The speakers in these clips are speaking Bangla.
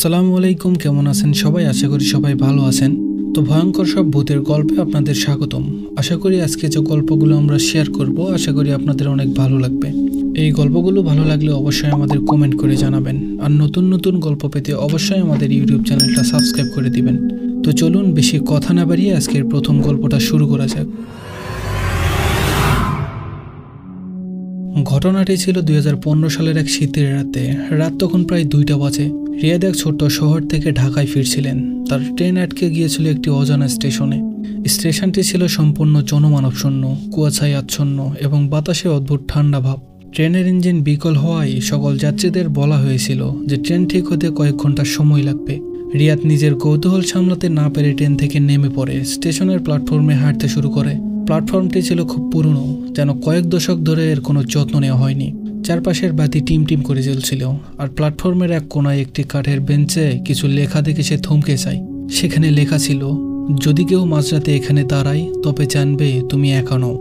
আসসালামু আলাইকুম, কেমন আছেন সবাই? আশা করি সবাই ভালো আছেন। তো ভয়ঙ্কর সব ভূতের গল্পে আপনাদের স্বাগতম। আশা করি আজকে যে গল্পগুলো আমরা শেয়ার করব, আশা করি আপনাদের অনেক ভালো লাগবে। এই গল্পগুলো ভালো লাগলে অবশ্যই আমাদের কমেন্ট করে জানাবেন, আর নতুন নতুন গল্প পেতে অবশ্যই আমাদের ইউটিউব চ্যানেলটা সাবস্ক্রাইব করে দিবেন। তো চলুন বেশি কথা না বাড়িয়ে আজকের প্রথম গল্পটা শুরু করা যাক। ঘটনাটি ছিল 2015 সালের এক শীতের রাতে। রাত তখন প্রায় 2টা বাজে। রিয়াদ এক ছোট্ট শহর থেকে ঢাকায় ফিরছিলেন। তার ট্রেন আটকে গিয়েছিল একটি অজানা স্টেশনে। স্টেশনটি ছিল সম্পূর্ণ জনমানবশূন্য, কুয়াশায় আচ্ছন্ন এবং বাতাসে অদ্ভুত ঠান্ডা ভাব। ট্রেনের ইঞ্জিন বিকল হওয়ায় সকল যাত্রীদের বলা হয়েছিল যে ট্রেন ঠিক হতে কয়েক ঘন্টার সময় লাগবে। রিয়াদ নিজের কৌতূহল সামলাতে না পেরে ট্রেন থেকে নেমে পড়ে স্টেশনের প্ল্যাটফর্মে হাঁটতে শুরু করে। প্ল্যাটফর্মটি ছিল খুব পুরনো, যেন কয়েক দশক ধরে এর কোনো যত্ন নেওয়া হয়নি। চারপাশের বাতি টিম টিম করে জ্বলছিল, আর প্ল্যাটফর্মের এক কোনায় একটি কাঠের বেঞ্চে কিছু লেখা দেখে সে থমকে যায়। সেখানে লেখা ছিল, যদি কেউ মাঝরাতে এখানে দাঁড়ায় তবে জানবে তুমি একা নও।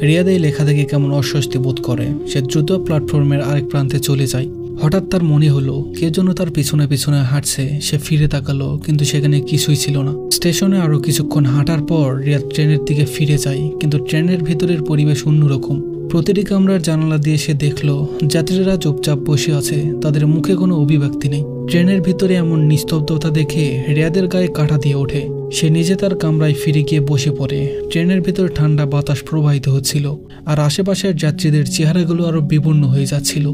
রিয়াদ এই লেখা দেখে কেমন অস্বস্তি বোধ করে। সে দ্রুত প্ল্যাটফর্মের আরেক প্রান্তে চলে যায়। হঠাৎ তার মনে হলো কে যেন তার পিছনে পিছনে হাঁটছে। সে ফিরে তাকালো, কিন্তু সেখানে কিছুই ছিল না। স্টেশনে আরো কিছুক্ষণ হাঁটার পর রিয়াদ ট্রেনের দিকে ফিরে যায়, কিন্তু ট্রেনের ভিতরের পরিবেশ অন্যরকম। প্রতিটি কামরার জানালা দিয়ে সে দেখলো যাত্রীরা চুপচাপ বসে আছে, তাদের মুখে কোনো অভিব্যক্তি নেই। ট্রেনের ভিতরে এমন নিস্তব্ধতা দেখে রিয়াদের গায়ে কাঁটা দিয়ে ওঠে। সে নিজে তার কামরায় ফিরে গিয়ে বসে পড়ে। ট্রেনের ভিতর ঠান্ডা বাতাস প্রবাহিত হচ্ছিল, আর আশেপাশের যাত্রীদের চেহারাগুলো আরো বিবর্ণ হয়ে যাচ্ছিল।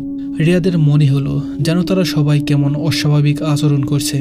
রিয়াদের মনে হলো যেন তারা সবাই কেমন অস্বাভাবিক আচরণ করছে।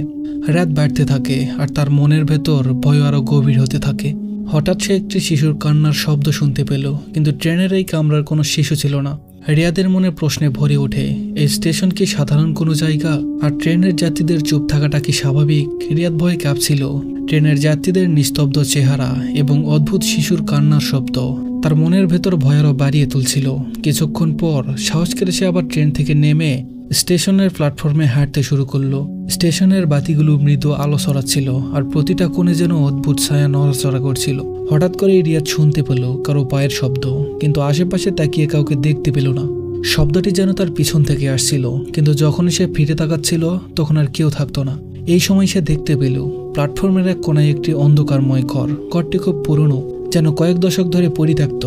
রাত বাড়তে থাকে, আর তার মনের ভেতর ভয় আরো গভীর হতে থাকে। হঠাৎ সে একটি শিশুর কান্নার শব্দ শুনতে পেল, কিন্তু ট্রেনের এই কামরার কোনো শিশু ছিল না। রিয়াদের মনে প্রশ্নে ভরে ওঠে, এই স্টেশন কি সাধারণ কোনো জায়গা? আর ট্রেনের যাত্রীদের চুপ থাকাটা কি স্বাভাবিক? রিয়াদ ভয়ে কাঁপছিল। ট্রেনের যাত্রীদের নিস্তব্ধ চেহারা এবং অদ্ভুত শিশুর কান্নার শব্দ তার মনের ভেতর ভয় আরো বাড়িয়ে তুলছিল। কিছুক্ষণ পর সাহস করে সে আবার ট্রেন থেকে নেমে স্টেশনের প্ল্যাটফর্মে হাঁটতে শুরু করলো। স্টেশনের বাতিগুলো মৃদু আলো ছড়াচ্ছিল, আর প্রতিটা কোণে যেন অদ্ভুত ছায়া নড়াচড়া করছিল। হঠাৎ করে রিয়াদ শুনতে পেল কারো পায়ের শব্দ, কিন্তু আশেপাশে তাকিয়ে কাউকে দেখতে পেল না। শব্দটি যেন তার পিছন থেকে আসছিল, কিন্তু যখন সে ফিরে তাকাচ্ছিল তখন আর কেউ থাকতো না। এই সময় সে দেখতে পেল প্ল্যাটফর্মের এক কোনায় একটি অন্ধকারময় ঘর। ঘরটি খুব পুরনো, যেন কয়েক দশক ধরে পরিত্যক্ত।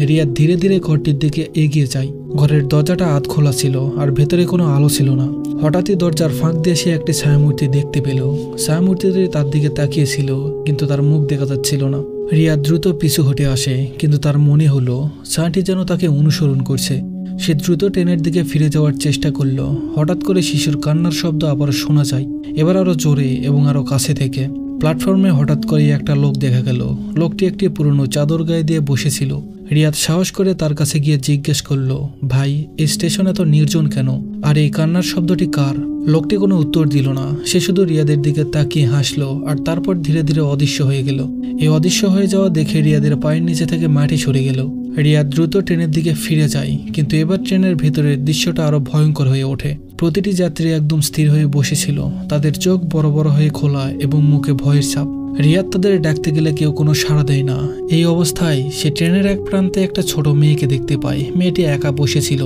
রিয়াদ ধীরে ধীরে ঘরটির দিকে এগিয়ে যায়। ঘরের দরজাটা আধ খোলা ছিল, আর ভেতরে কোনো আলো ছিল না। হঠাৎই দরজার ফাঁক দিয়ে সে একটি ছায়ামূর্তি দেখতে পেল। ছায়ামূর্তিটি তার দিকে তাকিয়েছিল, কিন্তু তার মুখ দেখা যাচ্ছিল না। রিয়াদ দ্রুত পিছু হটে আসে, কিন্তু তার মনে হলো ছায়াটি যেন তাকে অনুসরণ করছে। সে দ্রুত ট্রেনের দিকে ফিরে যাওয়ার চেষ্টা করল। হঠাৎ করে শিশুর কান্নার শব্দ আবার শোনা যায়, এবার আরো জোরে এবং আরো কাছে থেকে। প্ল্যাটফর্মে হঠাৎ করে একটা লোক দেখা গেল। লোকটি একটি পুরনো চাদর গায়ে দিয়ে বসেছিল। রিয়াদ সাহস করে তার কাছে গিয়ে জিজ্ঞেস করলো, ভাই, এই স্টেশনে তো নির্জন কেন? আর এই কান্নার শব্দটি কার? লোকটি কোনো উত্তর দিল না। সে শুধু রিয়াদের দিকে তাকিয়ে হাসলো, আর তারপর ধীরে ধীরে অদৃশ্য হয়ে গেল। এই অদৃশ্য হয়ে যাওয়া দেখে রিয়াদের পায়ের নিচে থেকে মাটি সরে গেল। রিয়াদ দ্রুত ট্রেনের দিকে ফিরে যায়, কিন্তু এবার ট্রেনের ভেতরের দৃশ্যটা আরো ভয়ঙ্কর হয়ে ওঠে। প্রতিটি যাত্রী একদম স্থির হয়ে বসেছিল, তাদের চোখ বড় বড় হয়ে খোলা এবং মুখে ভয়ের ছাপ। রিয়াদ তাদের ডাকতে গেলে কেউ কোনো সাড়া দেয় না। এই অবস্থায় সে ট্রেনের এক প্রান্তে একটা ছোট মেয়েকে দেখতে পায়। মেয়েটি একা বসেছিল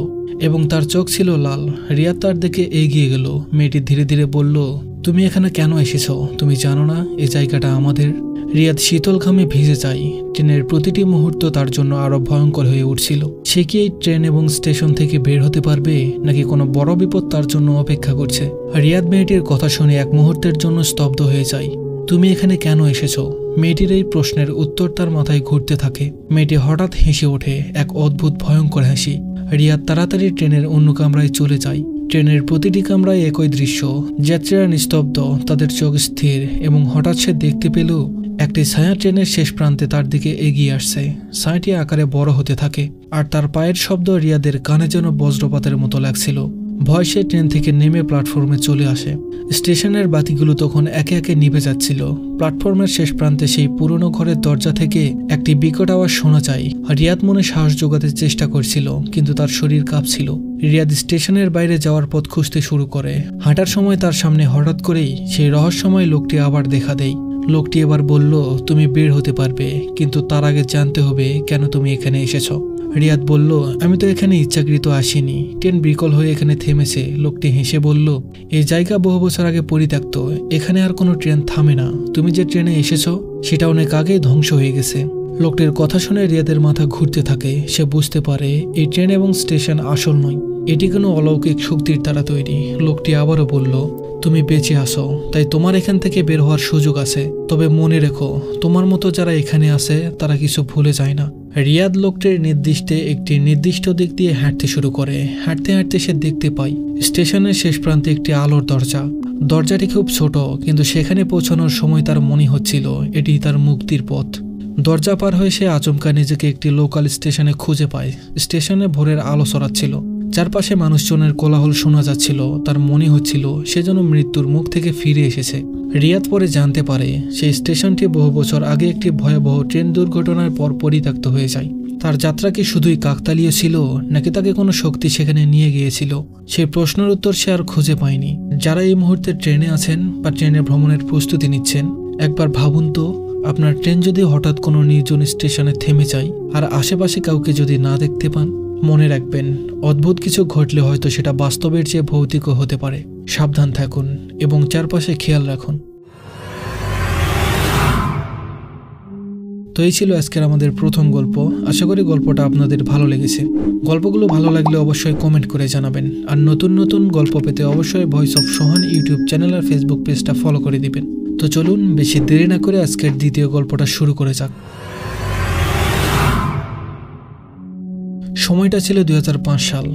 এবং তার চোখ ছিল লাল। রিয়াদ তার দিকে এগিয়ে গেল। মেয়েটি ধীরে ধীরে বলল, তুমি এখানে কেন এসেছো? তুমি জানো না এই জায়গাটা আমাদের? রিয়াদ শীতল ঘামে ভিজে যায়। ট্রেনের প্রতিটি মুহূর্ত তার জন্য আরো ভয়ঙ্কর হয়ে উঠছিল। সে কি এই ট্রেন এবং স্টেশন থেকে বের হতে পারবে, নাকি কোনো বড় বিপদ তার জন্য অপেক্ষা করছে? রিয়াদ মেয়েটির কথা শুনে এক মুহূর্তের জন্য স্তব্ধ হয়ে যায়। তুমি এখানে কেন এসেছো? মেয়েটির এই প্রশ্নের উত্তর তার মাথায় ঘুরতে থাকে। মেয়েটি হঠাৎ হেসে ওঠে, এক অদ্ভুত ভয়ঙ্কর হাসি। রিয়াদ তাড়াতাড়ি ট্রেনের অন্য কামরায় চলে যায়। ট্রেনের প্রতিটি কামরায় একই দৃশ্য। যাত্রীরা নিস্তব্ধ, তাদের চোখ স্থির, এবং হঠাৎ সে দেখতে পেল একটি ছায়া ট্রেনের শেষ প্রান্তে তার দিকে এগিয়ে আসছে। ছায়াটি আকারে বড় হতে থাকে, আর তার পায়ের শব্দ রিয়াদের কানে যেন বজ্রপাতের মতো লাগছিল। ভয় সে ট্রেন থেকে নেমে প্ল্যাটফর্মে চলে আসে। স্টেশনের বাতিগুলো তখন একে একে নিভে যাচ্ছিল। প্ল্যাটফর্মের শেষ প্রান্তে সেই পুরনো ঘরের দরজা থেকে একটি বিকট আওয়াজ শোনা যায়। রিয়াদ মনে সাহস জোগাতে চেষ্টা করছিল, কিন্তু তার শরীর কাঁপছিল। রিয়াদ স্টেশনের বাইরে যাওয়ার পথ খুঁজতে শুরু করে। হাঁটার সময় তার সামনে হঠাৎ করেই সেই রহস্যময় লোকটি আবার দেখা দেয়। লোকটি এবার বলল, তুমি বের হতে পারবে, কিন্তু তার আগে জানতে হবে কেন তুমি এখানে এসেছো। রিয়াদ বলল, আমি তো এখানে ইচ্ছাকৃত আসিনি, ট্রেন বিকল হয়ে এখানে থেমেছে। লোকটি হেসে বলল, এই জায়গা বহু বছর আগে পরিত্যক্ত, এখানে আর কোনো ট্রেন থামে না। তুমি যে ট্রেনে এসেছো সেটা অনেক আগেই ধ্বংস হয়ে গেছে। লোকটির কথা শুনে রিয়াদের মাথা ঘুরতে থাকে। সে বুঝতে পারে এই ট্রেন এবং স্টেশন আসল নয়, এটি কোনো অলৌকিক শক্তির দ্বারা তৈরি। লোকটি আবারও বলল, তুমি বেঁচে আসো, তাই তোমার এখান থেকে বের হওয়ার সুযোগ আছে। তবে মনে রেখো, তোমার মতো যারা এখানে আছে তারা কিছু ভুলে যায় না। রিয়াদ লোকটির নির্দিষ্টে একটি নির্দিষ্ট দিক দিয়ে হাঁটতে শুরু করে। হাঁটতে হাঁটতে সে দেখতে পায় স্টেশনের শেষ প্রান্তে একটি আলোর দরজা। দরজাটি খুব ছোট, কিন্তু সেখানে পৌঁছানোর সময় তার মনে হচ্ছিল এটি তার মুক্তির পথ। দরজা পার হয়ে সে আচমকা নিজেকে একটি লোকাল স্টেশনে খুঁজে পায়। স্টেশনে ভোরের আলো ছড়াচ্ছিল, চারপাশে মানুষজনের কোলাহল শোনা যাচ্ছিল। তার মনে হচ্ছিল সে যেন মৃত্যুর মুখ থেকে ফিরে এসেছে। রিয়াদ পরে জানতে পারে সেই স্টেশনটি বহু বছর আগে একটি ভয়াবহ ট্রেন দুর্ঘটনার পর পরিত্যক্ত হয়ে যায়। তার যাত্রা কি শুধুই কাকতালীয় ছিল, নাকি তাকে কোনো শক্তি সেখানে নিয়ে গিয়েছিল? সেই প্রশ্নের উত্তর সে আর খুঁজে পায়নি। যারা এই মুহূর্তে ট্রেনে আছেন বা ট্রেনে ভ্রমণের প্রস্তুতি নিচ্ছেন, একবার ভাবুন তো, আপনার ট্রেন যদি হঠাৎ কোনো নির্জন স্টেশনে থেমে যায় আর আশেপাশে কাউকে যদি না দেখতে পান, মনে রাখবেন অদ্ভুত কিছু ঘটলে হয়তো সেটা বাস্তবের চেয়ে ভৌতিকও হতে পারে। সাবধান থাকুন এবং চারপাশে খেয়াল রাখুন। তো এই ছিল আজকের আমাদের প্রথম গল্প। আশা করি গল্পটা আপনাদের ভালো লেগেছে। গল্পগুলো ভালো লাগলে অবশ্যই কমেন্ট করে জানাবেন। আর নতুন নতুন গল্প পেতে অবশ্যই voice of Sohan YouTube channel আর ফেসবুক পেজটা ফলো করে দিবেন। তো চলুন বেশি দেরি না করে আজকের দ্বিতীয় গল্পটা শুরু করে যাক। সময়টা ছিল 2005 সাল।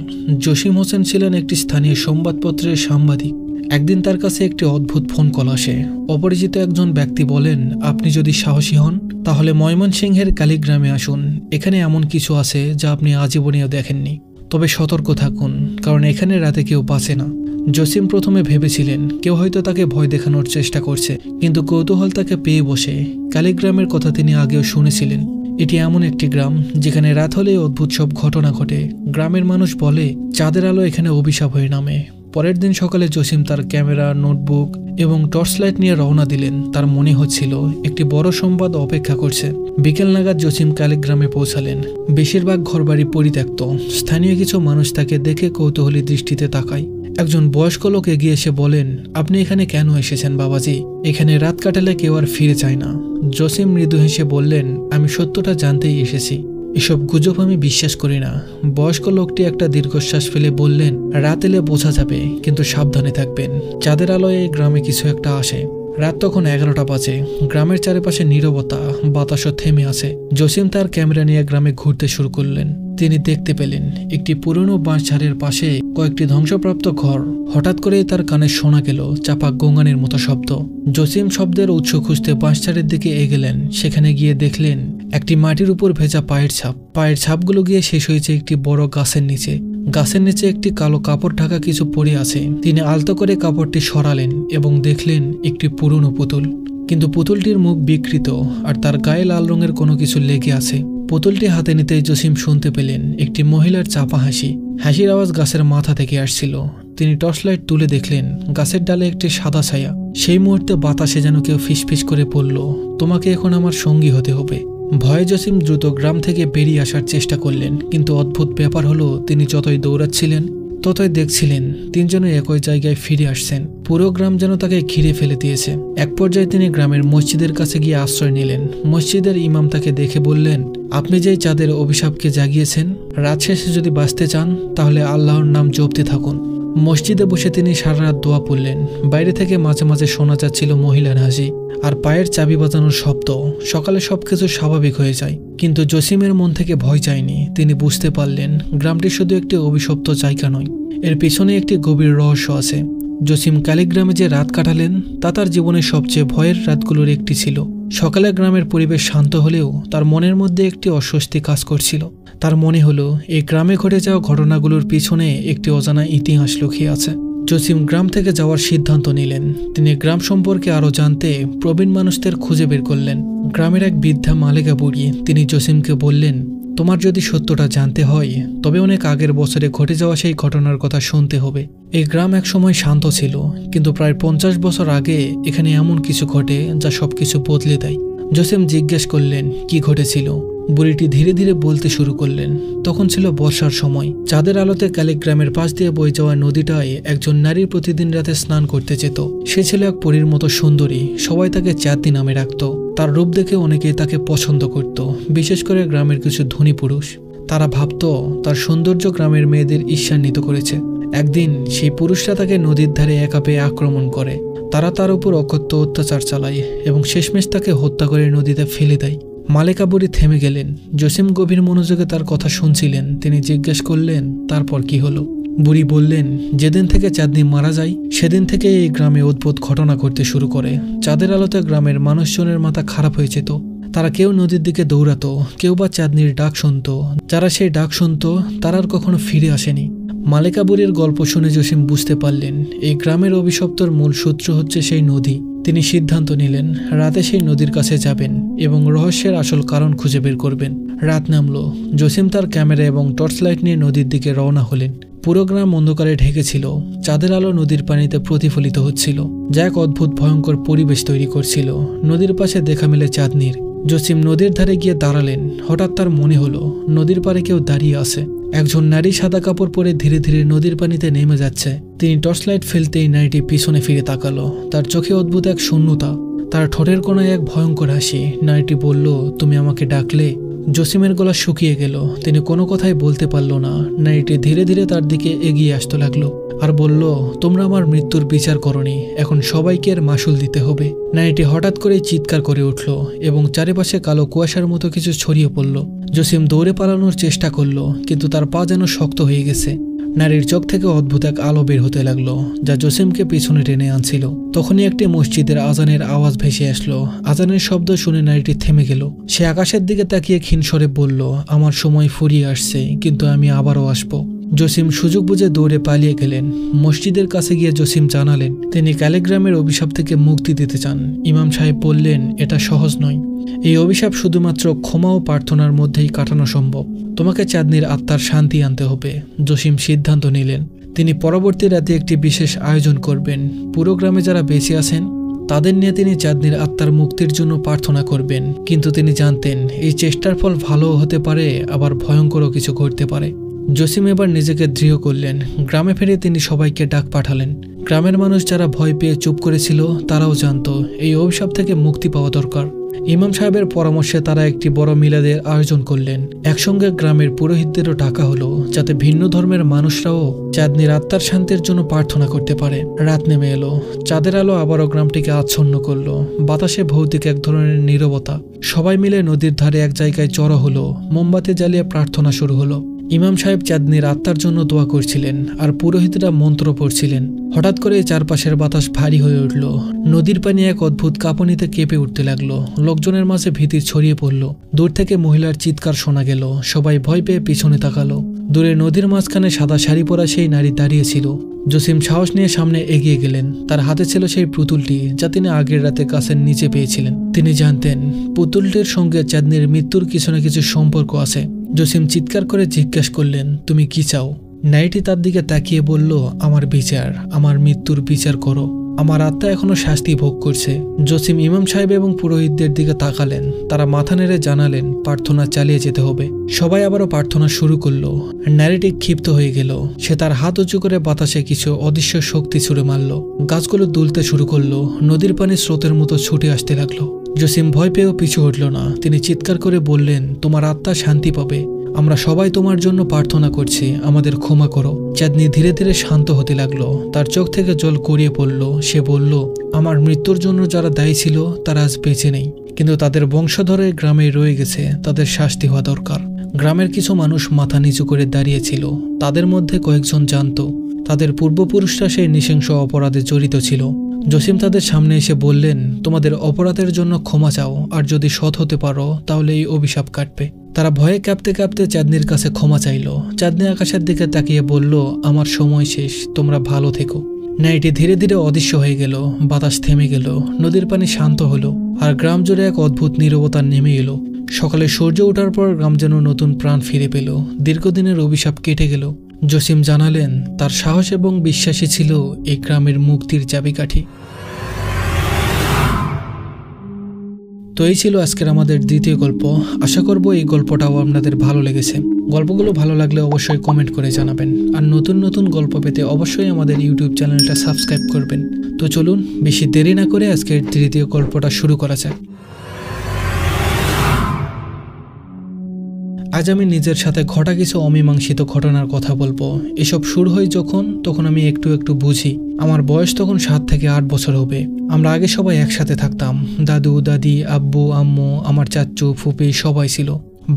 জসিম হোসেন ছিলেন একটি স্থানীয় সংবাদপত্রের সাংবাদিক। একদিন তার কাছে একটি অদ্ভুত ফোন কল আসে। অপরিচিত একজন ব্যক্তি বলেন, আপনি যদি সাহসী হন তাহলে ময়মনসিংহের কালীগ্রামে আসুন। এখানে এমন কিছু আছে যা আপনি আজীবনেও দেখেননি। তবে সতর্ক থাকুন, কারণ এখানে রাতে কেউ বাঁচে না। জসিম প্রথমে ভেবেছিলেন কেউ হয়তো তাকে ভয় দেখানোর চেষ্টা করছে, কিন্তু কৌতূহল তাকে পেয়ে বসে। কালীগ্রামের কথা তিনি আগেও শুনেছিলেন। এটি এমন একটি গ্রাম যেখানে রাত হলে অদ্ভুত সব ঘটনা ঘটে। গ্রামের মানুষ বলে চাঁদের আলো এখানে অভিশাপ হয়ে নামে। পরের দিন সকালে জসিম তার ক্যামেরা, নোটবুক এবং টর্চ লাইট নিয়ে রওনা দিলেন। তার মনে হচ্ছিল একটি বড় সংবাদ অপেক্ষা করছে। বিকেল নাগাদ জসিম কালীগ্রামে পৌঁছালেন। বেশিরভাগ ঘরবাড়ি পরিত্যক্ত। স্থানীয় কিছু মানুষ তাকে দেখে কৌতূহলী দৃষ্টিতে তাকায়। একজন বয়স্ক লোক এগিয়ে এসে বলেন, আপনি এখানে কেন এসেছেন বাবাজি? এখানে রাত কাটালে কেউ আর ফিরে যায় না। জসিম মৃদু হেসে বললেন, আমি সত্যটা জানতেই এসেছি। এসব গুজব আমি বিশ্বাস করি না। বয়স্ক লোকটি একটা দীর্ঘশ্বাস ফেলে বললেন, রাত এলে বোঝা যাবে, কিন্তু সাবধানে থাকবেন। চাঁদের আলোয় এই গ্রামে কিছু একটা আসে। রাত তখন 11টা বাজে। গ্রামের চারিপাশে নীরবতা, বাতাসও থেমে আছে। জসিম তার ক্যামেরা নিয়ে গ্রামে ঘুরতে শুরু করলেন। তিনি দেখতে পেলেন একটি পুরনো বাঁশঝাড়ের পাশে কয়েকটি ধ্বংসপ্রাপ্ত ঘর। হঠাৎ করেই তার কানে শোনা গেল চাপা গঙ্গানের মতো শব্দ। জসিম শব্দের উৎস খুঁজতে বাঁশঝাড়ের দিকে এগেলেন। সেখানে গিয়ে দেখলেন একটি মাটির উপর ভেজা পায়ের ছাপ। পায়ের ছাপগুলো গিয়ে শেষ হয়েছে একটি বড় গাছের নিচে। গাছের নিচে একটি কালো কাপড় ঢাকা কিছু পড়ে আছে। তিনি আলতো করে কাপড়টি সরালেন এবং দেখলেন একটি পুরনো পুতুল। কিন্তু পুতুলটির মুখ বিকৃত আর তার গায়ে লাল রঙের কোনো কিছু লেগে আছে। পুতুলটি হাতে নিতেই জসিম শুনতে পেলেন একটি মহিলার চাপা হাসি। হাসির আওয়াজ গাছের মাথা থেকে আসছিল। তিনি টর্চ লাইট তুলে দেখলেন গাছের ডালে একটি সাদা ছায়া। সেই মুহূর্তে বাতাসে যেন কেউ ফিসফিস করে বলল, তোমাকে এখন আমার সঙ্গী হতে হবে। ভয়ে জসিম দ্রুত গ্রাম থেকে বেরিয়ে আসার চেষ্টা করলেন, কিন্তু অদ্ভুত ব্যাপার হলো তিনি যতই দৌড়াচ্ছিলেন ততই দেখছিলেন তিনজনে একই জায়গায় ফিরে আসছেন। পুরো গ্রাম যেন তাকে ঘিরে ফেলে দিয়েছে। এক পর্যায়ে তিনি গ্রামের মসজিদের কাছে গিয়ে আশ্রয় নিলেন। মসজিদের ইমাম তাকে দেখে বললেন, আপনি যেই চাঁদের অভিশাপকে জাগিয়েছেন, রাত শেষে যদি বাঁচতে চান তাহলে আল্লাহর নাম জপতে থাকুন। মসজিদে বসে তিনি সারা রাত দোয়া পড়লেন। বাইরে থেকে মাঝে মাঝে শোনা যাচ্ছিল মহিলার হাসি আর পায়ের চাবি বাজানোর শব্দ। সকালে সবকিছু স্বাভাবিক হয়ে যায়, কিন্তু জসিমের মন থেকে ভয় যায়নি। তিনি বুঝতে পারলেন গ্রামটি শুধু একটি অভিশপ্ত জায়গা নয়, এর পিছনে একটি গভীর রহস্য আছে। জসিম কালীগ্রামে যে রাত কাটালেন তা তার জীবনের সবচেয়ে ভয়ের রাতগুলোর একটি ছিল। সকালে গ্রামের পরিবেশ শান্ত হলেও তার মনের মধ্যে একটি অস্বস্তি কাজ করছিল। তার মনে হলো এই গ্রামে ঘটে যাওয়া ঘটনাগুলোর পিছনে একটি অজানা ইতিহাস লুকিয়ে আছে। জসিম গ্রাম থেকে যাওয়ার সিদ্ধান্ত নিলেন। তিনি গ্রাম সম্পর্কে আরও জানতে প্রবীণ মানুষদের খুঁজে বের করলেন। গ্রামের এক বৃদ্ধা মালেকা বুড়ি। তিনি জসিমকে বললেন, তোমার যদি সত্যটা জানতে হয় তবে অনেক আগের বছরে ঘটে যাওয়া সেই ঘটনার কথা শুনতে হবে। এই গ্রাম একসময় শান্ত ছিল, কিন্তু প্রায় 50 বছর আগে এখানে এমন কিছু ঘটে যা সবকিছু বদলে দেয়। জসিম জিজ্ঞেস করলেন, কি ঘটেছিল? বুড়িটি ধীরে ধীরে বলতে শুরু করলেন। তখন ছিল বর্ষার সময়। চাঁদের আলোতে ক্যালিগ্রামের পাশ দিয়ে বয়ে যাওয়া নদীটায় একজন নারী প্রতিদিন রাতে স্নান করতে যেত। সে ছিল এক পরীর মতো সুন্দরী। সবাই তাকে চাঁদনি নামে রাখত। তার রূপ দেখে অনেকেই তাকে পছন্দ করত, বিশেষ করে গ্রামের কিছু ধনী পুরুষ। তারা ভাবত তার সৌন্দর্য গ্রামের মেয়েদের ঈর্ষান্বিত করেছে। একদিন সেই পুরুষরা তাকে নদীর ধারে একা পেয়ে আক্রমণ করে। তারা তার উপর অকথ্য অত্যাচার চালায় এবং শেষমেশ তাকে হত্যা করে নদীতে ফেলে দেয়। মালেকা বুড়ি থেমে গেলেন। জসিম গভীর মনোযোগে তার কথা শুনছিলেন। তিনি জিজ্ঞেস করলেন, তারপর কি হলো? বুড়ি বললেন, যেদিন থেকে চাঁদনি মারা যায় সেদিন থেকে এই গ্রামে অদ্ভুত ঘটনা ঘটতে শুরু করে। চাঁদের আলোতে গ্রামের মানুষজনের মাথা খারাপ হয়ে যেত। তারা কেউ নদীর দিকে দৌড়াতো, কেউ বা চাঁদনির ডাক শুনত। যারা সেই ডাক শুনত তারা আর কখনো ফিরে আসেনি। মালেকা বুড়ির গল্প শুনে জসিম বুঝতে পারলেন এই গ্রামের অভিশপ্তর মূল সূত্র হচ্ছে সেই নদী। তিনি সিদ্ধান্ত নিলেন রাতে সেই নদীর কাছে যাবেন এবং রহস্যের আসল কারণ খুঁজে বের করবেন। রাত নামল। জসিম তার ক্যামেরা এবং টর্চ লাইট নিয়ে নদীর দিকে রওনা হলেন। পুরো গ্রাম অন্ধকারে ঢেকেছিল। চাঁদের আলো নদীর পানিতে প্রতিফলিত হচ্ছিল, যা এক অদ্ভুত ভয়ঙ্কর পরিবেশ তৈরি করছিল। নদীর পাশে দেখা মেলে চাঁদনির। জসিম নদীর ধারে গিয়ে দাঁড়ালেন। হঠাৎ তার মনে হলো নদীর পাড়ে কেউ দাঁড়িয়ে আছে। একজন নারী সাদা কাপড় পরে ধীরে ধীরে নদীর পানিতে নেমে যাচ্ছে। তিনি টর্চ লাইট ফেলতেই নারীটি পিছনে ফিরে তাকালো। তার চোখে অদ্ভুত এক শূন্যতা, তার ঠোঁটের কোণায় এক ভয়ঙ্কর হাসি। নারীটি বলল, তুমি আমাকে ডাকলে? জসিমের গলা শুকিয়ে গেল। তিনি কোনো কথাই বলতে পারল না। নারীটি ধীরে ধীরে তার দিকে এগিয়ে আসতে লাগলো আর বলল, তোমরা আমার মৃত্যুর বিচার করনি, এখন সবাইকে এর মাসুল দিতে হবে। নারীটি হঠাৎ করে চিৎকার করে উঠল এবং চারিপাশে কালো কুয়াশার মতো কিছু ছড়িয়ে পড়ল। জসিম দৌড়ে পালানোর চেষ্টা করল, কিন্তু তার পা যেন শক্ত হয়ে গেছে। নারীর চোখ থেকে অদ্ভুত এক আলো বের হতে লাগলো, যা জসিমকে পিছনে টেনে আনছিল। তখনই একটি মসজিদের আজানের আওয়াজ ভেসে আসলো। আজানের শব্দ শুনে নারীটি থেমে গেল। সে আকাশের দিকে তাকিয়ে ক্ষীণ স্বরে বলল, আমার সময় ফুরিয়ে আসছে, কিন্তু আমি আবারও আসবো। জসিম সুযোগ বুঝে দৌড়ে পালিয়ে গেলেন। মসজিদের কাছে গিয়ে জসিম জানালেন তিনি ক্যালিগ্রামের অভিশাপ থেকে মুক্তি দিতে চান। ইমাম সাহেব বললেন, এটা সহজ নয়। এই অভিশাপ শুধুমাত্র ক্ষমা ও প্রার্থনার মধ্যেই কাটানো সম্ভব। তোমাকে চাঁদনির আত্মার শান্তি আনতে হবে। জসিম সিদ্ধান্ত নিলেন তিনি পরবর্তী রাতে একটি বিশেষ আয়োজন করবেন। পুরো গ্রামে যারা বেঁচে আছেন তাদের নিয়ে তিনি চাঁদনির আত্মার মুক্তির জন্য প্রার্থনা করবেন। কিন্তু তিনি জানতেন এই চেষ্টার ফল ভালোও হতে পারে, আবার ভয়ঙ্করও কিছু ঘটতে পারে। জসিম এবার নিজেকে দৃঢ় করলেন। গ্রামে ফিরে তিনি সবাইকে ডাক পাঠালেন। গ্রামের মানুষ যারা ভয় পেয়ে চুপ করেছিল তারাও জানত এই অভিশাপ থেকে মুক্তি পাওয়া দরকার। ইমাম সাহেবের পরামর্শে তারা একটি বড় মিলাদের আয়োজন করলেন। একসঙ্গে গ্রামের পুরোহিতদেরও ডাকা হলো, যাতে ভিন্ন ধর্মের মানুষরাও চাঁদনির আত্মার শান্তির জন্য প্রার্থনা করতে পারে। রাত নেমে এলো। চাঁদের আলো আবারও গ্রামটিকে আচ্ছন্ন করলো। বাতাসে ভৌতিক এক ধরনের নীরবতা। সবাই মিলে নদীর ধারে এক জায়গায় জড়ো হলো। মোমবাতি জ্বালিয়ে প্রার্থনা শুরু হলো। ইমাম সাহেব চাঁদনির আত্মার জন্য দোয়া করছিলেন আর পুরোহিতরা মন্ত্র পড়ছিলেন। হঠাৎ করে চারপাশের বাতাস ভারী হয়ে উঠল। নদীর পানি এক অদ্ভুত কাঁপুনিতে কেঁপে উঠতে লাগলো। লোকজনের মাঝে ভীতি ছড়িয়ে পড়ল। দূর থেকে মহিলার চিৎকার শোনা গেল। সবাই ভয় পেয়ে পিছনে তাকালো। দূরে নদীর মাঝখানে সাদা শাড়ি পরা সেই নারী দাঁড়িয়েছিল। জসিম সাহস নিয়ে সামনে এগিয়ে গেলেন। তার হাতে ছিল সেই পুতুলটি যা তিনি আগের রাতে গাছের নিচে পেয়েছিলেন। তিনি জানতেন পুতুলটির সঙ্গে চাঁদনির মৃত্যুর কিছু না কিছু সম্পর্ক আছে। জসিম চিৎকার করে জিজ্ঞেস করলেন, তুমি কি চাও? নারীটি তার দিকে তাকিয়ে বলল, আমার বিচার, আমার মৃত্যুর বিচার করো। আমার আত্মা এখনো শাস্তি ভোগ করছে। জসিম ইমাম সাহেব এবং পুরোহিতদের দিকে তাকালেন। তারা মাথা নেড়ে জানালেন প্রার্থনা চালিয়ে যেতে হবে। সবাই আবারও প্রার্থনা শুরু করলো। নারীটি ক্ষিপ্ত হয়ে গেল। সে তার হাত উঁচু করে বাতাসে কিছু অদৃশ্য শক্তি ছুড়ে মারল। গাছগুলো দুলতে শুরু করলো। নদীর পানি স্রোতের মতো ছুটে আসতে লাগলো। জসিম ভয় পেয়েও পিছু হটল না। তিনি চিৎকার করে বললেন, তোমার আত্মা শান্তি পাবে। আমরা সবাই তোমার জন্য প্রার্থনা করছি, আমাদের ক্ষমা করো। চাঁদনি ধীরে ধীরে শান্ত হতে লাগলো। তার চোখ থেকে জল গড়িয়ে পড়ল। সে বলল, আমার মৃত্যুর জন্য যারা দায়ী ছিল তারা আজ বেঁচে নেই, কিন্তু তাদের বংশধরে গ্রামে রয়ে গেছে। তাদের শাস্তি হওয়া দরকার। গ্রামের কিছু মানুষ মাথা নিচু করে দাঁড়িয়েছিল। তাদের মধ্যে কয়েকজন জানত তাদের পূর্বপুরুষরা সেই নৃশংস অপরাধে জড়িত ছিল। জসিম তাদের সামনে এসে বললেন, তোমাদের অপরাধের জন্য ক্ষমা চাও, আর যদি সৎ হতে পারো তাহলে এই অভিশাপ কাটবে। তারা ভয়ে কাঁপতে কাঁপতে চাঁদনির কাছে ক্ষমা চাইল। চাঁদনি আকাশের দিকে তাকিয়ে বলল, আমার সময় শেষ, তোমরা ভালো থেকো। নারীটি ধীরে ধীরে অদৃশ্য হয়ে গেল। বাতাস থেমে গেল। নদীর পানি শান্ত হলো আর গ্রাম জুড়ে এক অদ্ভুত নীরবতা নেমে এলো। সকালে সূর্য ওঠার পর গ্রাম যেন নতুন প্রাণ ফিরে পেল। দীর্ঘদিনের অভিশাপ কেটে গেল। জসিম জানালেন তার সাহস এবং বিশ্বাসী ছিল এই গ্রামের মুক্তির চাবিকাঠি। তো এই ছিল আজকের আমাদের দ্বিতীয় গল্প। আশা করব এই গল্পটাও আপনাদের ভালো লেগেছে। গল্পগুলো ভালো লাগলে অবশ্যই কমেন্ট করে জানাবেন, আর নতুন নতুন গল্প পেতে অবশ্যই আমাদের ইউটিউব চ্যানেলটা সাবস্ক্রাইব করবেন। তো চলুন বেশি দেরি না করে আজকের তৃতীয় গল্পটা শুরু করা যাক। আজ আমি নিজের সাথে ঘটা কিছু অমীমাংসিত ঘটনার কথা বলবো। এসব শুরু হয় তখন আমি একটু একটু বুঝি। আমার বয়স তখন 7 থেকে 8 বছর হবে। আমরা আগে সবাই একসাথে থাকতাম। দাদু, দাদি, আব্বু, আম্মু, আমার চাচ্চু, ফুপি সবাই ছিল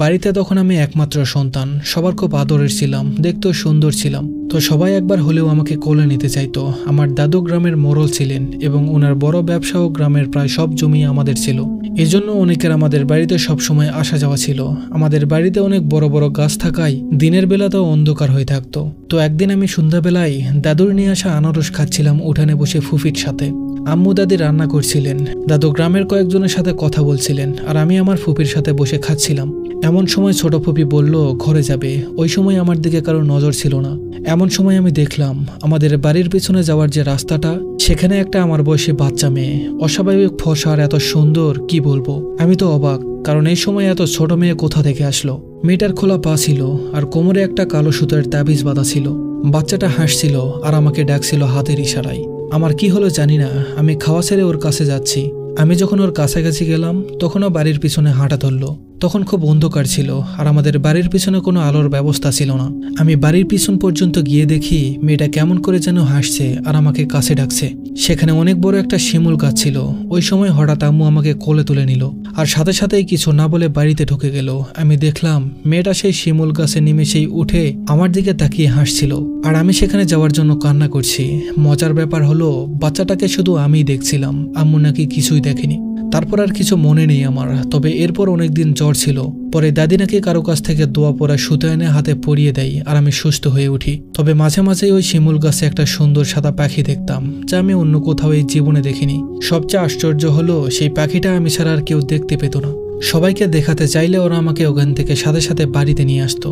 বাড়িতে। তখন আমি একমাত্র সন্তান, সবার খুব আদরের ছিলাম, দেখতেও সুন্দর ছিলাম। তো সবাই একবার হলেও আমাকে কোলে নিতে চাইতো। আমার দাদু গ্রামের মোড়ল ছিলেন এবং ওনার বড় ব্যবসা ও গ্রামের প্রায় সব জমি আমাদের ছিল। এজন্য অনেকের আমাদের বাড়িতে সবসময় আসা যাওয়া ছিল। আমাদের বাড়িতে অনেক বড় বড় গাছ থাকায় দিনের বেলাতেও অন্ধকার হয়ে থাকতো। তো একদিন আমি সন্ধ্যাবেলায় দাদুর নিয়ে আসা আনারস খাচ্ছিলাম উঠানে বসে ফুফির সাথে। আম্মু দাদি রান্না করছিলেন, দাদু গ্রামের কয়েকজনের সাথে কথা বলছিলেন, আর আমি আমার ফুপির সাথে বসে খাচ্ছিলাম। এমন সময় ছোট ফুপি বলল ঘরে যাবে। ওই সময় আমার দিকে কারো নজর ছিল না। এমন সময় আমি দেখলাম আমাদের বাড়ির পিছনে যাওয়ার যে রাস্তাটা, সেখানে একটা আমার বয়সী বাচ্চা মেয়ে, অস্বাভাবিক ফর্সা আর এত সুন্দর, কি বলবো। আমি তো অবাক, কারণ এই সময় এত ছোট মেয়ে কোথা থেকে আসলো। মেয়েটার খোলা পা ছিল আর কোমরে একটা কালো সুতার তাবিজ বাঁধা ছিল। বাচ্চাটা হাসছিল আর আমাকে ডাকছিল হাতের ইশারায়। আমার কি হলো জানি না, আমি খাওয়া ছেড়ে ওর কাছে যাচ্ছি। আমি যখন ওর কাছাকাছি গেলাম তখনও বাড়ির পিছনে হাঁটা ধরলো। তখন খুব অন্ধকার ছিল আর আমাদের বাড়ির পিছনে কোনো আলোর ব্যবস্থা ছিল না। আমি বাড়ির পিছন পর্যন্ত গিয়ে দেখি মেয়েটা কেমন করে যেন হাসছে আর আমাকে কাছে ডাকছে। সেখানে অনেক বড় একটা শিমুল গাছ ছিল। ওই সময় হঠাৎ আম্মু আমাকে কোলে তুলে নিল আর সাথে সাথেই কিছু না বলে বাড়িতে ঢুকে গেল। আমি দেখলাম মেয়েটা সেই শিমুল গাছে নিমেষেই উঠে আমার দিকে তাকিয়ে হাসছিল, আর আমি সেখানে যাওয়ার জন্য কান্না করছি। মজার ব্যাপার হলো বাচ্চাটাকে শুধু আমিই দেখছিলাম, আম্মু নাকি কিছুই দেখেনি। তারপর আর কিছু মনে নেই আমার। তবে এরপর অনেকদিন জ্বর ছিল। পরে দাদি নাকি কারো কাছ থেকে দোয়া পড়া সুতো এনে হাতে পরিয়ে দেয় আর আমি সুস্থ হয়ে উঠি। তবে মাঝে মাঝে ওই শিমুল গাছে একটা সুন্দর সাদা পাখি দেখতাম, যা আমি অন্য কোথাও এই জীবনে দেখিনি। সবচেয়ে আশ্চর্য হলো সেই পাখিটা আমি ছাড়া আর কেউ দেখতে পেত না। সবাইকে দেখাতে চাইলে ওরা আমাকে ওখান থেকে সাথে সাথে বাড়িতে নিয়ে আসতো।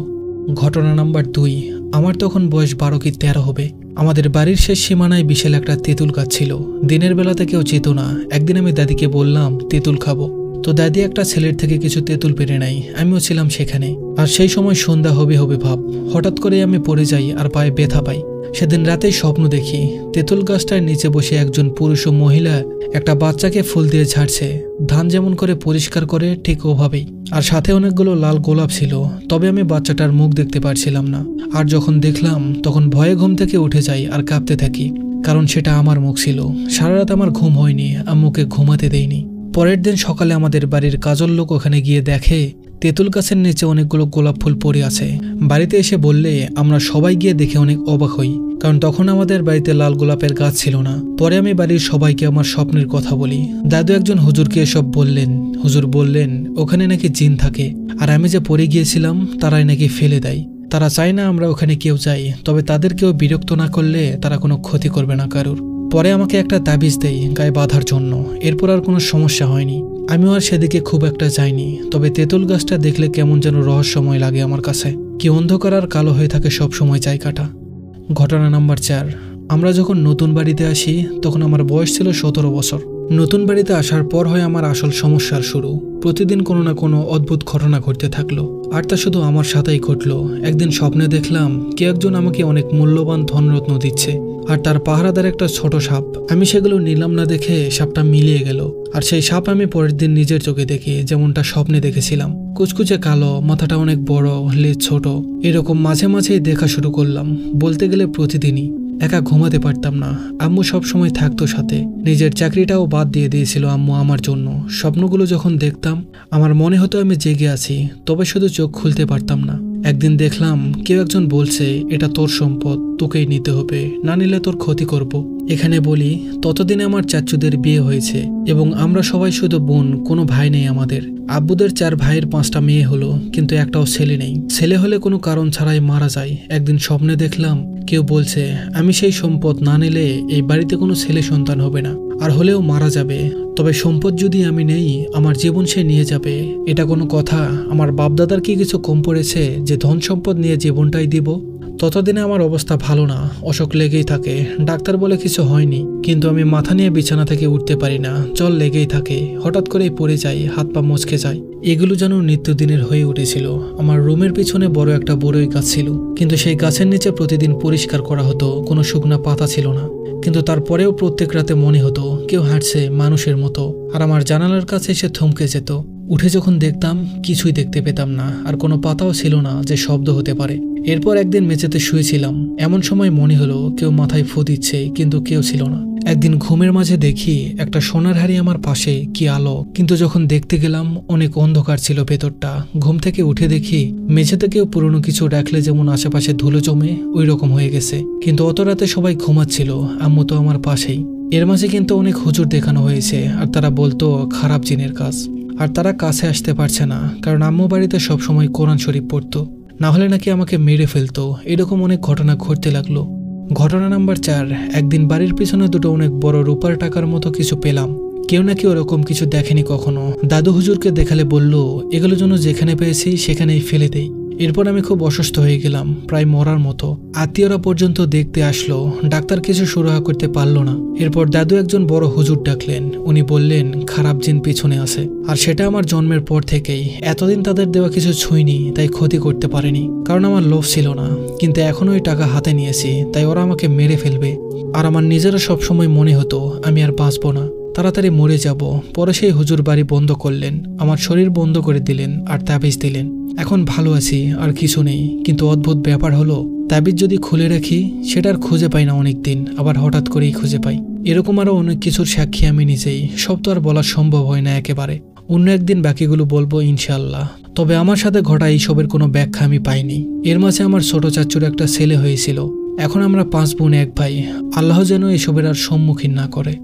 ঘটনা নাম্বার 2। আমার তখন বয়স 12 কি 13 হবে। আমাদের বাড়ির শেষ সীমানায় বিশাল একটা তেঁতুল গাছ ছিল। দিনের বেলাতে কেউ যেত না। একদিন আমি দাদিকে বললাম তেঁতুল খাবো। তো দাদি একটা ছেলের থেকে কিছু তেঁতুল পেরে নেয়। আমিও ছিলাম সেখানে। আর সেই সময় সন্ধ্যা হবে হবে ভাব। হঠাৎ করে আমি পড়ে যাই আর পায়ে ব্যথা পাই। সেদিন রাতেই স্বপ্ন দেখি তেঁতুল গাছটার নিচে বসে একজন পুরুষ ও মহিলা একটা বাচ্চাকে ফুল দিয়ে ঝাড়ছে। ধান যেমন করে পরিষ্কার করে ঠিক ওভাবেই। আর সাথে অনেকগুলো লাল গোলাপ ছিল। তবে আমি বাচ্চাটার মুখ দেখতে পারছিলাম না। আর যখন দেখলাম তখন ভয়ে ঘুম থেকে উঠে যাই আর কাঁপতে থাকি, কারণ সেটা আমার মুখ ছিল। সারা রাত আমার ঘুম হয়নি, আম্মুকে ঘুমাতে দেয়নি। পরের দিন সকালে আমাদের বাড়ির কাজের লোক ওখানে গিয়ে দেখে তেঁতুল গাছের নিচে অনেকগুলো গোলাপ ফুল পড়ে আছে। বাড়িতে এসে বললে আমরা সবাই গিয়ে দেখে অনেক অবাক হই, কারণ তখন আমাদের বাড়িতে লাল গোলাপের গাছ ছিল না। পরে আমি বাড়ির সবাইকে আমার স্বপ্নের কথা বলি। দাদু একজন হুজুরকে এসব বললেন। হুজুর বললেন ওখানে নাকি জিন থাকে, আর আমি যে পড়ে গিয়েছিলাম তারাই নাকি ফেলে দেয়। তারা চায় না আমরা ওখানে কেউ যাই, তবে তাদেরকেও বিরক্ত না করলে তারা কোনো ক্ষতি করবে না কারোর। পরে আমাকে একটা তাবিজ দেয় গায়ে বাঁধার জন্য। এরপর আর কোনো সমস্যা হয়নি। আমিও আর সেদিকে খুব একটা যাইনি। তবে তেঁতুল গাছটা দেখলে কেমন যেন রহস্যময় লাগে আমার কাছে। কি অন্ধকার আর কালো হয়ে থাকে সব সময় জায়গাটা। ঘটনা নাম্বার 4। আমরা যখন নতুন বাড়িতে আসি তখন আমার বয়স ছিল 17 বছর। নতুন বাড়িতে আসার পর হয় আমার আসল সমস্যার শুরু। প্রতিদিন কোনো না কোনো অদ্ভুত ঘটনা ঘটতে থাকলো, আর তা শুধু আমার সাথেই ঘটলো। একদিন স্বপ্নে দেখলাম কে একজন আমাকে অনেক মূল্যবান ধনরত্ন দিচ্ছে, আর তার পাহারাদার একটা ছোট সাপ। আমি সেগুলো নিলাম না দেখে সাপটা মিলিয়ে গেল, আর সেই সাপ আমি পরের দিন নিজের চোখে দেখি যেমনটা স্বপ্নে দেখেছিলাম। কুচকুচে কালো, মাথাটা অনেক বড়, লেজ ছোট। এরকম মাঝে মাঝেই দেখা শুরু করলাম, বলতে গেলে প্রতিদিনই। একা ঘুমাতে পারতাম না। আম্মু সব সময় থাকতো সাথে। নিজের চাকরিটাও বাদ দিয়ে দিয়েছিল আম্মু আমার জন্য। স্বপ্নগুলো যখন দেখতাম আমার মনে হতো আমি জেগে আছি, তবে শুধু চোখ খুলতে পারতাম না। একদিন দেখলাম কেউ একজন বলছে এটা তোর সম্পদ, তোকেই নিতে হবে, না নিলে তোর ক্ষতি করব। এখানে বলি ততদিনে আমার চাচুদের বিয়ে হয়েছে এবং আমরা সবাই শুধু বোন, কোনো ভাই নেই আমাদের। আব্বুদের 4 ভাইয়ের 5টা মেয়ে হলো, কিন্তু একটাও ছেলে নেই। ছেলে হলে কোনো কারণ ছাড়াই মারা যায়। একদিন স্বপ্নে দেখলাম কেউ বলছে আমি সেই সম্পদ না নিলে এই বাড়িতে কোনো ছেলে সন্তান হবে না, আর হলেও মারা যাবে। তবে সম্পদ যদি আমি নেই আমার জীবন সে নিয়ে যাবে। এটা কোনো কথা? আমার বাপদাদার কি কিছু কম পড়েছে যে ধন সম্পদ নিয়ে জীবনটাই দিব? ততদিনে আমার অবস্থা ভালো না, অসুখ লেগেই থাকে। ডাক্তার বলে কিছু হয়নি, কিন্তু আমি মাথা নিয়ে বিছানা থেকে উঠতে পারি না, জল লেগেই থাকে, হঠাৎ করেই পড়ে যাই, হাত পা মুচকে যায়। এগুলো যেন নিত্যদিনের হয়ে উঠেছিল। আমার রুমের পিছনে বড় একটা বড়ই গাছ ছিল, কিন্তু সেই গাছের নিচে প্রতিদিন পরিষ্কার করা হতো, কোনো শুকনা পাতা ছিল না। কিন্তু তারপরেও প্রত্যেক রাতে মনে হতো কেউ হাঁটছে মানুষের মতো, আর আমার জানালার কাছে এসে থমকে যেত। উঠে যখন দেখতাম কিছুই দেখতে পেতাম না, আর কোনো পাতাও ছিল না যে শব্দ হতে পারে। এরপর একদিন মেঝেতে শুয়েছিলাম, এমন সময় মনে হলো কেউ মাথায় ফু দিচ্ছে, কিন্তু কেউ ছিল না। একদিন ঘুমের মাঝে দেখি একটা সোনার হাড়ি আমার পাশে, কি আলো! কিন্তু যখন দেখতে গেলাম অনেক অন্ধকার ছিল ভেতরটা। ঘুম থেকে উঠে দেখি মেঝেতে কেউ পুরনো কিছু রাখলে যেমন আশেপাশে ধুলো জমে, ওই রকম হয়ে গেছে। কিন্তু অত রাতে সবাই ঘুমাচ্ছিল, আম্মু তো আমার পাশেই। এর মাঝে কিন্তু অনেক হুজুর দেখানো হয়েছে, আর তারা বলতো খারাপ জিনের কাজ। আর তারা কাছে আসতে পারছে না, কারণ আম্মু বাড়িতে সবসময় কোরআন শরীফ পড়তো, না হলে নাকি আমাকে মেরে ফেলতো। এরকম অনেক ঘটনা ঘটতে লাগলো। ঘটনা নাম্বার 4, একদিন বাড়ির পিছনে দুটো অনেক বড় রূপার টাকার মতো কিছু পেলাম। কেউ নাকি ওরকম কিছু দেখেনি কখনো। দাদু হুজুরকে দেখালে বলল এগুলো যেন যেখানে পেয়েছি সেখানেই ফেলে দেই। এরপর আমি খুব অসুস্থ হয়ে গেলাম, প্রায় মরার মতো। আত্মীয়রা পর্যন্ত দেখতে আসলো, ডাক্তার কিছু সুরাহা করতে পারলো না। এরপর দাদু একজন বড় হুজুর ডাকলেন, উনি বললেন খারাপ জিন পিছনে আছে। আর সেটা আমার জন্মের পর থেকেই। এতদিন তাদের দেওয়া কিছু ছুঁইনি, তাই ক্ষতি করতে পারেনি, কারণ আমার লোভ ছিল না। কিন্তু এখন ওই টাকা হাতে নিয়েছি, তাই ওরা আমাকে মেরে ফেলবে। আর আমার নিজেরও সবসময় মনে হতো আমি আর বাঁচবো না, তাড়াতাড়ি মরে যাব। পরে সেই হুজুর বাড়ি বন্ধ করলেন, আমার শরীর বন্ধ করে দিলেন, আর তাবিজ দিলেন। এখন ভালো আছি, আর কিছু নেই। কিন্তু অদ্ভুত ব্যাপার হলো, তাবিজ যদি খুলে রাখি সেটা আর খুঁজে পাই না অনেক দিন, আবার হঠাৎ করেই খুঁজে পাই। এরকম আরো অনেক কিছুর সাক্ষী আমি নিজেই। সব তো আর বলা সম্ভব হয় না একেবারে। অন্য একদিন বাকিগুলো বলবো ইনশাআল্লাহ। তবে আমার সাথে ঘটা এইসবের কোনো ব্যাখ্যা আমি পাইনি। এর মাঝে আমার ছোট চাচুর একটা ছেলে হয়েছিল। এখন আমরা 5 বোন 1 ভাই। আল্লাহ যেন এসবের আর সম্মুখীন না করে।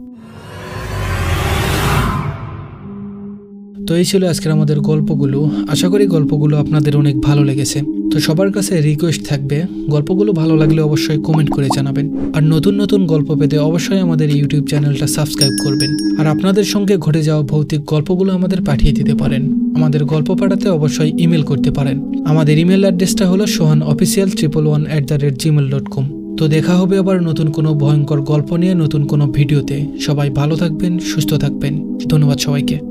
তো এই ছিল আজকের আমাদের গল্পগুলো। আশা করি গল্পগুলো আপনাদের অনেক ভালো লেগেছে। তো সবার কাছে রিকোয়েস্ট থাকবে, গল্পগুলো ভালো লাগলে অবশ্যই কমেন্ট করে জানাবেন। আর নতুন নতুন গল্প পেতে অবশ্যই আমাদের ইউটিউব চ্যানেলটা সাবস্ক্রাইব করবেন। আর আপনাদের সঙ্গে ঘটে যাওয়া ভৌতিক গল্পগুলো আমাদের পাঠিয়ে দিতে পারেন। আমাদের গল্প পাঠাতে অবশ্যই ইমেল করতে পারেন। আমাদের ইমেল অ্যাড্রেসটা হলো sohanofficial111@gmail.com। তো দেখা হবে আবার নতুন কোনো ভয়ঙ্কর গল্প নিয়ে নতুন কোনো ভিডিওতে। সবাই ভালো থাকবেন, সুস্থ থাকবেন। ধন্যবাদ সবাইকে।